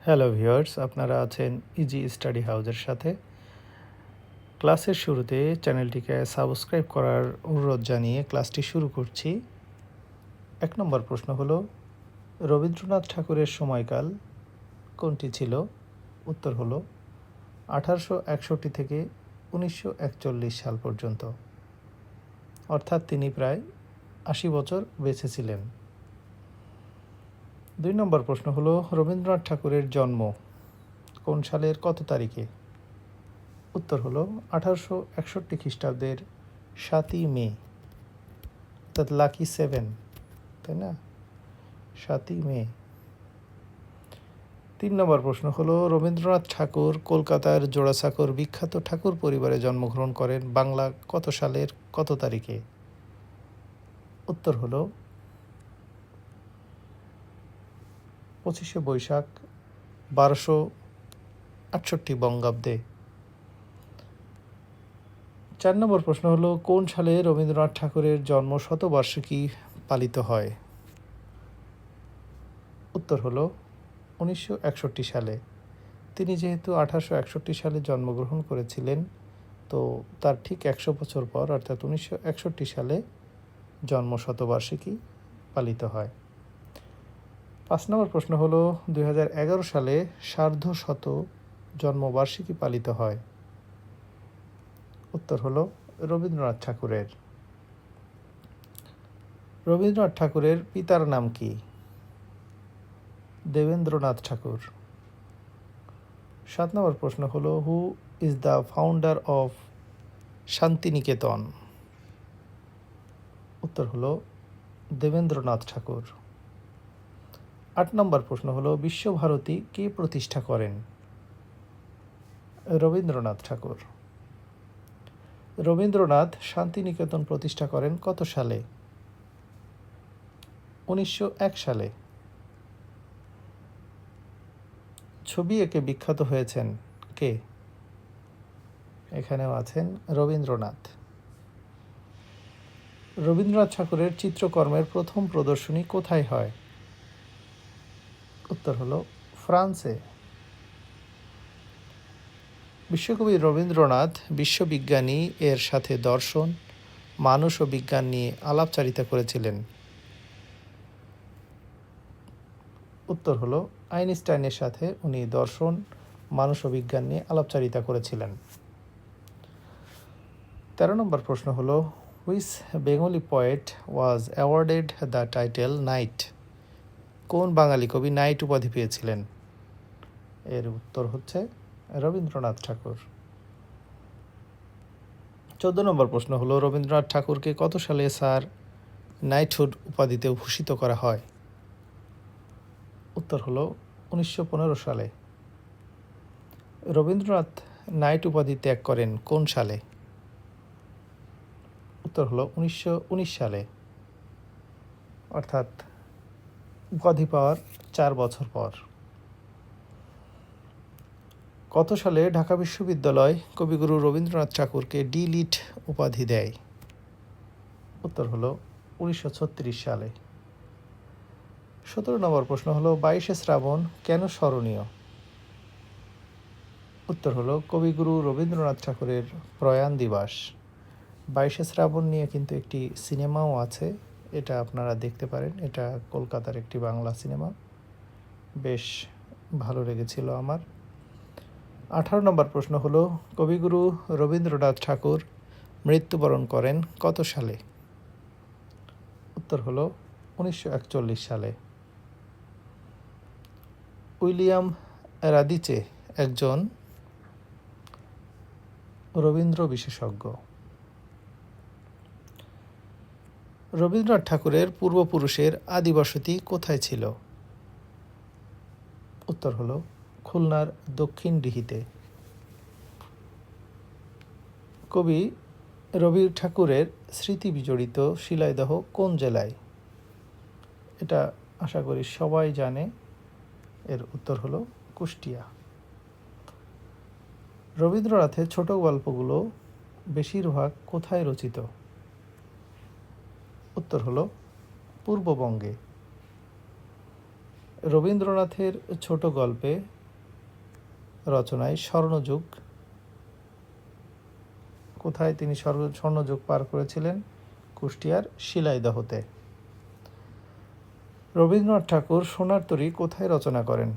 Hello viewers, আপনারা আছেন easy study হাউসের সাথে। ক্লাসের শুরুতে চ্যানেলটিকে সাবস্ক্রাইব করার অনুরোধ জানিয়ে ক্লাসটি শুরু করছি। ১ নম্বর প্রশ্ন হলো, রবীন্দ্রনাথ ঠাকুরের সময়কাল কোনটি ছিল? উত্তর হলো ১৮৬১ থেকে ১৯৪১ সাল পর্যন্ত, অর্থাৎ তিনি প্রায় ৮০ বছর বেঁচে ছিলেন। ২ নম্বর প্রশ্ন হলো, রবীন্দ্রনাথ ঠাকুরের জন্ম কোন সালের কত তারিখে? উত্তর হলো ১৮৬১ খ্রিস্টাব্দের ৭ই মে, অর্থাৎ লাকি 7, তাই না? ৭ই মে। ৩ নম্বর প্রশ্ন হলো, রবীন্দ্রনাথ ঠাকুর কলকাতার জোড়াসাঁকোর বিখ্যাত ঠাকুর পরিবারে জন্মগ্রহণ করেন বাংলা কত সালের কত তারিখে? উত্তর হলো ২৫শে বৈশাখ ১২৬৮ বঙ্গাব্দে। ৪ নম্বর প্রশ্ন হলো, কোন সালে রবীন্দ্রনাথ ঠাকুরের জন্ম শতবার্ষিকী পালিত হয়? উত্তর হলো ১৯৬১ সালে। তিনি যেহেতু ১৮৬১ সালে জন্মগ্রহণ করেছিলেন, তো তার ঠিক ১০০ বছর পর অর্থাৎ ১৯৬১ সালে জন্ম শতবার্ষিকী পালিত হয়। ৫ নম্বর প্রশ্ন হলো, ২০১১ সালে সার্ধশত জন্মবার্ষিকী পালিত হয়। উত্তর হলো রবীন্দ্রনাথ ঠাকুরের। রবীন্দ্রনাথ ঠাকুরের পিতার নাম কি? দেবেন্দ্রনাথ ঠাকুর। ৭ নম্বর প্রশ্ন হলো, who is the founder of Santiniketan? উত্তর হলো দেবেন্দ্রনাথ ঠাকুর। ৮ নম্বর প্রশ্ন হলো, বিশ্বভারতী কে প্রতিষ্ঠা করেন? রবীন্দ্রনাথ ঠাকুর। রবীন্দ্রনাথ শান্তিনিকেতন প্রতিষ্ঠা করেন কত সালে? ১৯০১ সালে। ছবি এঁকে বিখ্যাত হয়েছেন কে? এখানেও আছেন রবীন্দ্রনাথ। রবীন্দ্রনাথ ঠাকুরের চিত্রকর্মের প্রথম প্রদর্শনী কোথায় হয়? উত্তর হলো ফ্রান্সে। বিশ্বকবি রবীন্দ্রনাথ বিশ্ববিজ্ঞানী এর সাথে দর্শন, মানুষ ও বিজ্ঞান নিয়ে আলাপচারিতা করেছিলেন। উত্তর হলো আইনস্টাইনের সাথে উনি দর্শন, মানুষ ও বিজ্ঞান নিয়ে আলাপচারিতা করেছিলেন। ১৩ নম্বর প্রশ্ন হলো, which Bengali poet was awarded the title night? কোন বাঙালি কবি নাইট উপাধি পেয়েছিলেন? এর উত্তর হচ্ছে রবীন্দ্রনাথ ঠাকুর। ১৪ নম্বর প্রশ্ন হলো, রবীন্দ্রনাথ ঠাকুরকে কত সালে স্যার নাইটহুড উপাধিতে ভূষিত করা হয়? উত্তর হলো ১৯১৫ সালে। রবীন্দ্রনাথ নাইট উপাধি ত্যাগ করেন কোন সালে? উত্তর হলো ১৯১৯ সালে, অর্থাৎ উপাধি পাওয়ার ৪ বছর পর। কত সালে ঢাকা বিশ্ববিদ্যালয় কবিগুরু রবীন্দ্রনাথ ঠাকুরকে ডি লিট উপাধি দেয়? উত্তর হলো ১৯৩৬ সালে। ১৭ নম্বর প্রশ্ন হলো, ২২শে শ্রাবণ কেন স্মরণীয়? উত্তর হলো কবিগুরু রবীন্দ্রনাথ ঠাকুরের প্রয়াণ দিবস। ২২শে শ্রাবণ নিয়ে কিন্তু একটি সিনেমাও আছে, এটা আপনারা দেখতে পারেন। এটা কলকাতার একটি বাংলা সিনেমা, বেশ ভালো লেগেছিল আমার। ১৮ নম্বর প্রশ্ন হলো, কবিগুরু রবীন্দ্রনাথ ঠাকুর মৃত্যুবরণ করেন কত সালে? উত্তর হলো ১৯৪১ সালে। উইলিয়াম রাদিচে একজন রবীন্দ্র বিশেষজ্ঞ। রবীন্দ্রনাথ ঠাকুরের পূর্বপুরুষের আদিবসতি কোথায় ছিল? উত্তর হলো খুলনার দক্ষিণ দিঘিতে। কবি রবি ঠাকুরের স্মৃতি বিজড়িত শিলাইদহ কোন জেলায়? এটা আশা করি সবাই জানে, এর উত্তর হলো কুষ্টিয়া। রবীন্দ্রনাথের ছোট গল্পগুলো বেশিরভাগ কোথায় রচিত? উত্তর হলো পূর্ববঙ্গে। রবীন্দ্রনাথের ছোট গল্পে রচনায় স্বর্ণযুগ, কোথায় তিনি স্বর্ণযুগ পার করেছিলেন? কুষ্টিয়ার শিলাইদহতে। রবীন্দ্রনাথ ঠাকুর সোনার তরী কোথায় রচনা করেন?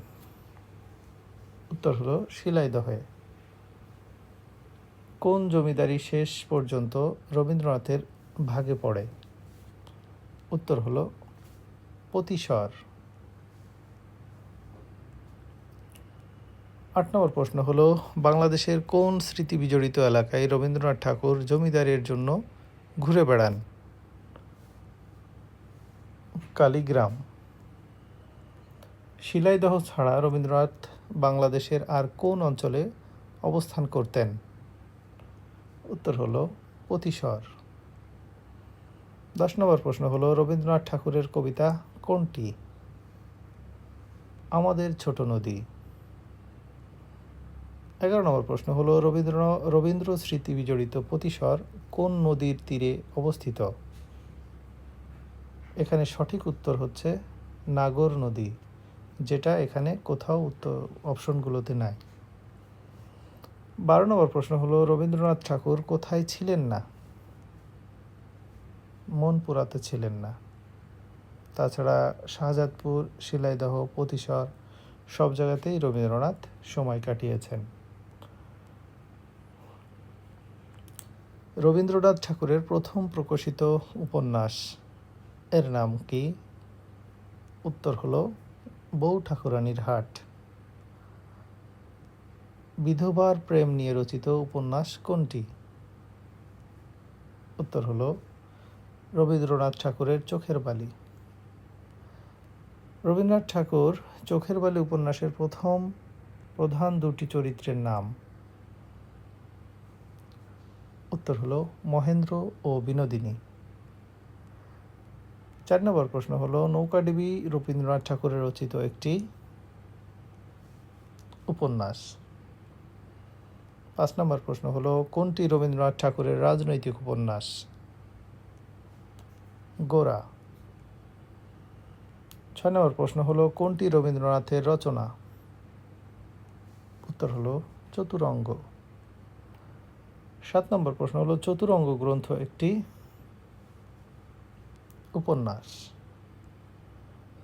উত্তর হলো শিলাইদহে। কোন জমিদারি শেষ পর্যন্ত রবীন্দ্রনাথের ভাগে পড়ে? উত্তর হলো পতিশর। 8 নম্বর প্রশ্ন হলো, বাংলাদেশের কোন স্মৃতি বিজড়িত এলাকায় রবীন্দ্রনাথ ঠাকুর জমিদারের জন্য ঘুরে বেড়ান? কালীগ্রাম। শিলাইদহ ছাড়া রবীন্দ্রনাথ বাংলাদেশের আর কোন অঞ্চলে অবস্থান করতেন? উত্তর হলো পতিশর। 10 নম্বর প্রশ্ন হলো, রবীন্দ্রনাথ ঠাকুরের কবিতা কোনটি? আমাদের ছোট নদী। 11 নম্বর প্রশ্ন হলো, রবীন্দ্র স্মৃতি বিজড়িত পতিশর কোন নদীর তীরে অবস্থিত? এখানে সঠিক উত্তর হচ্ছে নাগর নদী, যেটা এখানে কোথাও উত্তর অপশনগুলোতে নাই। 12 নম্বর প্রশ্ন হলো, রবীন্দ্রনাথ ঠাকুর কোথায় ছিলেন না? মনপুরাতে ছিলেন না। তাছাড়া শাহজাদপুর, শিলাইদহ, পতিশর সব জায়গাতেই রবীন্দ্রনাথ সময় কাটিয়েছেন। রবীন্দ্রনাথ ঠাকুরের প্রথম প্রকাশিত উপন্যাস এর নাম কি? উত্তর হলো বউ ঠাকুরানীর হাট। বিধবার প্রেম নিয়ে রচিত উপন্যাস কোনটি? উত্তর হলো রবীন্দ্রনাথ ঠাকুরের চোখের বালি। রবীন্দ্রনাথ ঠাকুর চোখের বালি উপন্যাসের প্রধান দুটি চরিত্রের নাম? উত্তর হলো মহেন্দ্র ও বিনোদিনী। 4 নম্বর প্রশ্ন হলো, নৌকাডুবি রবীন্দ্রনাথ ঠাকুরের রচিত একটি উপন্যাস। 5 নম্বর প্রশ্ন হলো, কোনটি রবীন্দ্রনাথ ঠাকুরের রাজনৈতিক উপন্যাস? গোরা। 6 নম্বর প্রশ্ন হলো, কোনটি রবীন্দ্রনাথের রচনা? উত্তর হলো চতুরঙ্গ। 7 নম্বর প্রশ্ন হলো, চতুরঙ্গ গ্রন্থ একটি উপন্যাস।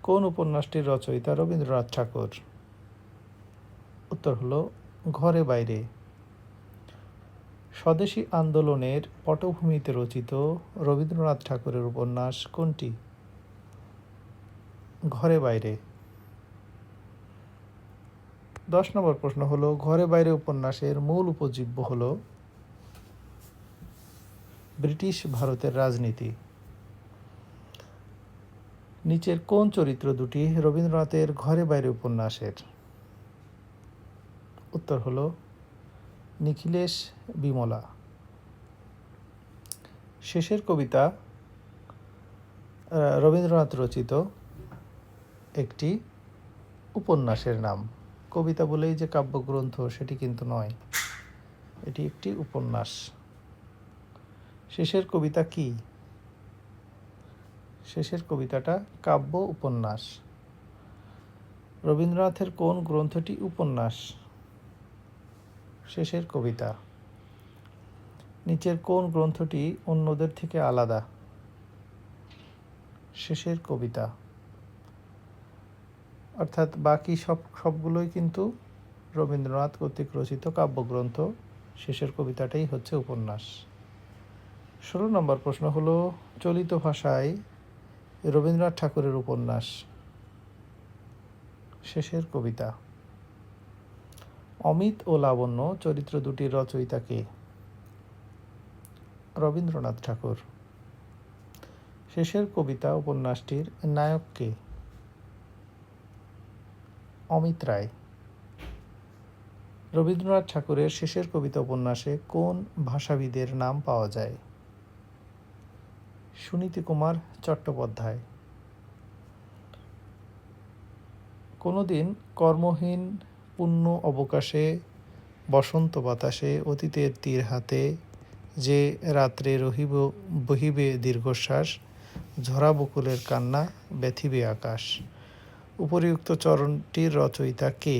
কোন উপন্যাসটির রচয়িতা রবীন্দ্রনাথ ঠাকুর? উত্তর হলো ঘরে বাইরে। স্বদেশী আন্দোলনের পটভূমিতে রচিত রবীন্দ্রনাথ ঠাকুরের উপন্যাস কোনটি? ঘরে বাইরে। 10 নম্বর প্রশ্ন হলো, ঘরে বাইরে উপন্যাসের মূল উপজীব্য হলো ব্রিটিশ ভারতের রাজনীতি। নিচের কোন চরিত্র দুটি রবীন্দ্রনাথের ঘরে বাইরে উপন্যাসের? উত্তর হলো নিখিলেশ বিমলা। শেষের কবিতা রবীন্দ্রনাথ রচিত একটি উপন্যাসের নাম। কবিতা বলেই যে কাব্যগ্রন্থ সেটি কিন্তু নয়, এটি একটি উপন্যাস। শেষের কবিতা কি? শেষের কবিতাটা কাব্য উপন্যাস। রবীন্দ্রনাথের কোন গ্রন্থটি উপন্যাস? শেষের কবিতা। নিচের কোন গ্রন্থটি অন্যদের থেকে আলাদা? শেষের কবিতা। অর্থাৎ বাকি সবগুলোই কিন্তু রবীন্দ্রনাথ কর্তৃক রচিত কাব্যগ্রন্থ, শেষের কবিতাটাই হচ্ছে উপন্যাস। 16 নম্বর প্রশ্ন হলো, চলিত ভাষায় রবীন্দ্রনাথ ঠাকুরের উপন্যাস। শেষের কবিতা। অমিত ও লাবণ্য চরিত্র দুটির রচয়িতা কে? রবীন্দ্রনাথ ঠাকুর। শেষের কবিতা উপন্যাসটির নায়ক কে? অমিত রায়। রবীন্দ্রনাথ ঠাকুরের শেষের কবিতা উপন্যাসে কোন ভাষাবিদের নাম পাওয়া যায়? সুনীতি কুমার চট্টোপাধ্যায়। কোনোদিন কর্মহীন পূর্ণ অবকাশে বসন্ত বাতাসে অতীতের তীর হাতে যে রাত্রে বহিবে দীর্ঘশ্বাস ঝরা বকুলের কান্না ব্যথিবে আকাশ। উপরিউক্ত চরণটির রচয়িতা কে?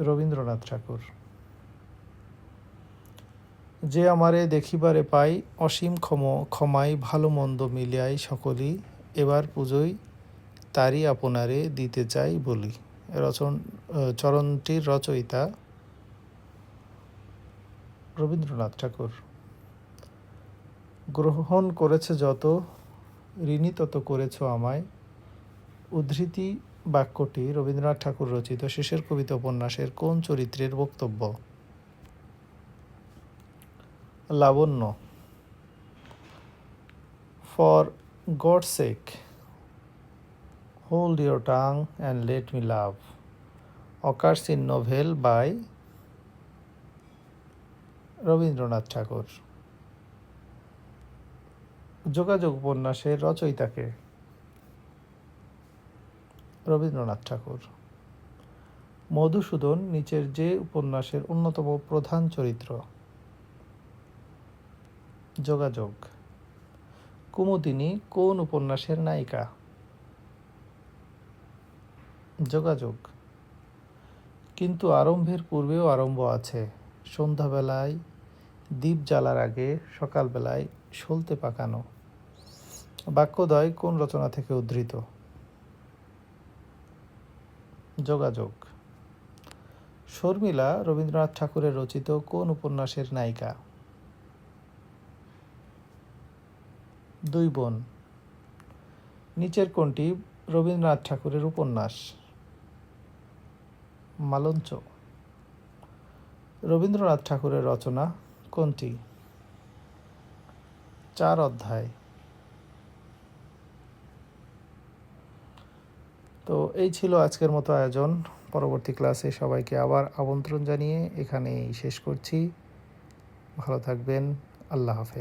রবীন্দ্রনাথ ঠাকুর। যে আমারে দেখিবারে পাই, অসীম ক্ষমায় ভালো মন্দ মিলিয়াই সকলই, এবার পুজোয় তারই আপনারে দিতে চাই বলি। চরণটির রচয়িতা রবীন্দ্রনাথ ঠাকুর। গ্রহণ করেছে যত, ঋণী তত করেছ আমায়, উদ্ধৃতি বাক্যটি রবীন্দ্রনাথ ঠাকুর রচিত শেষের কবিতা উপন্যাসের কোন চরিত্রের বক্তব্য? Labanya. For God's sake, hold your tongue and let me love occurs in novel by Rabindranath Thakur. যোগাযোগ উপন্যাসের রচয়িতাকে? রবীন্দ্রনাথ ঠাকুর। মধুসূদন নিচের যে উপন্যাসের অন্যতম প্রধান চরিত্র? যোগাযোগ। কুমুদিনী কোন উপন্যাসের নায়িকা? যোগাযোগ। কিন্তু আরম্ভের পূর্বেও আরম্ভ আছে, সন্ধ্যাবেলায় দীপ জ্বালার আগে, সকালবেলায় সলতে পাকানো। বাক্যদ্বয় কোন রচনা থেকে উদ্ধৃত? যোগাযোগ। শর্মিলা রবীন্দ্রনাথ ঠাকুরের রচিত কোন উপন্যাসের নায়িকা? দুই বোন। নিচের কোনটি রবীন্দ্রনাথ ঠাকুরের উপন্যাস? মালঞ্চ। রবীন্দ্রনাথ ঠাকুরের রচনা কোনটি? 4 অধ্যায়। তো এই ছিল আজকের মতো আয়োজন। পরবর্তী ক্লাসে সবাইকে আবার আমন্ত্রণ জানিয়ে এখানেই শেষ করছি। ভালো থাকবেন। আল্লাহ হাফেজ।